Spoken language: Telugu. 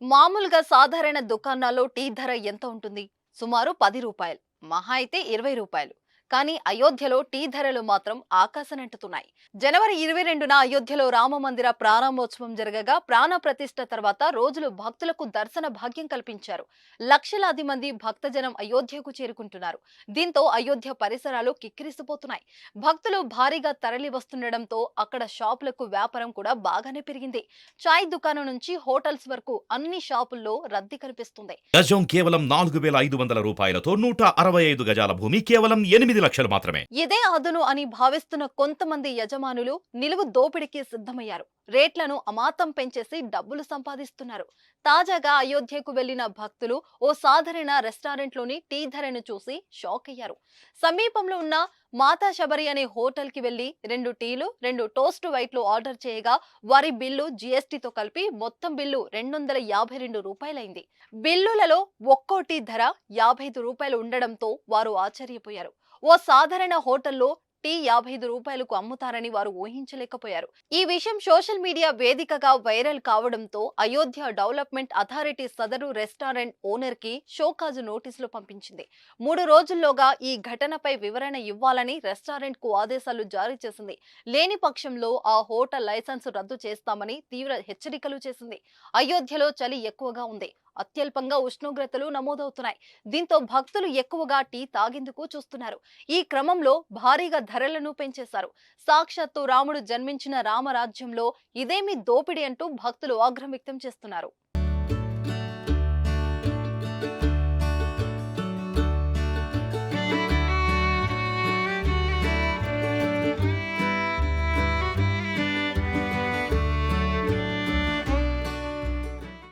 మామూలుగా సాధారణ దుకాణాల్లో టీ ధర ఎంత ఉంటుంది? సుమారు రూ. 10. మహా అయితే రూ. 20. కానీ అయోధ్యలో టీ ధరలు మాత్రం ఆకాశనంటుతున్నాయి. జనవరి 22న అయోధ్యలో రామ మందిర ప్రారంభోత్సవం జరగగా ప్రాణ ప్రతిష్ఠ తర్వాత రోజులు భక్తులకు దర్శన భాగ్యం కల్పించారు. లక్షలాది మంది భక్తజనం అయోధ్యకు చేరుకుంటున్నారు. దీంతో అయోధ్య పరిసరాలు కిక్కిరిసిపోతున్నాయి. భక్తులు భారీగా తరలి వస్తుండడంతో అక్కడ షాపులకు వ్యాపారం కూడా బాగానే పెరిగింది. చాయ్ దుకాణం నుంచి హోటల్స్ వరకు అన్ని షాపుల్లో రద్దీ కనిపిస్తుంది. గజం కేవలం 4,500 రూపాయలతో 165 గజాల భూమి కేవలం 8 లక్షలు మాత్రమే. ఇదే అదును అని భావిస్తున్న కొంతమంది యజమానులు నిలువు దోపిడీకి సిద్ధమయ్యారు. రేట్లను అమాంతం పెంచేసి డబ్బులు సంపాదిస్తున్నారు. తాజాగా అయోధ్యకు వెళ్లిన భక్తులు ఓ సాధారణ రెస్టారెంట్లోని టీ ధరను చూసి షాక్ అయ్యారు. సమీపంలో ఉన్న మాతా శబరి అనే హోటల్ కి వెళ్లి 2 టీలు 2 టోస్ట్ వైట్లు ఆర్డర్ చేయగా వారి బిల్లు జీఎస్టీతో కలిపి మొత్తం బిల్లు రూ. 252 బిల్లులలో ఒక్కోటి ధర రూ. 55 ఉండడంతో వారు ఆశ్చర్యపోయారు. ఓ సాధారణ హోటల్లో టీ రూ. 55కు అమ్ముతారని వారు ఊహించలేకపోయారు. ఈ విషయం సోషల్ మీడియా వేదికగా వైరల్ కావడంతో అయోధ్య డెవలప్మెంట్ అథారిటీ సదరు రెస్టారెంట్ ఓనర్ కి షోకాజు నోటీసులు పంపించింది. 3 రోజుల్లోగా ఈ ఘటనపై వివరణ ఇవ్వాలని రెస్టారెంట్ కు ఆదేశాలు జారీ చేసింది. లేని పక్షంలో ఆ హోటల్ లైసెన్స్ రద్దు చేస్తామని తీవ్ర హెచ్చరికలు చేసింది. అయోధ్యలో చలి ఎక్కువగా ఉంది. అత్యల్పంగా ఉష్ణోగ్రతలు నమోదవుతున్నాయి. దీంతో భక్తులు ఎక్కువగా టీ తాగేందుకు చూస్తున్నారు. ఈ క్రమంలో భారీగా ధరలను పెంచేశారు. సాక్షాత్తు రాముడు జన్మించిన రామరాజ్యంలో ఇదేమి దోపిడీ అంటూ భక్తులు ఆగ్రహం వ్యక్తం చేస్తున్నారు.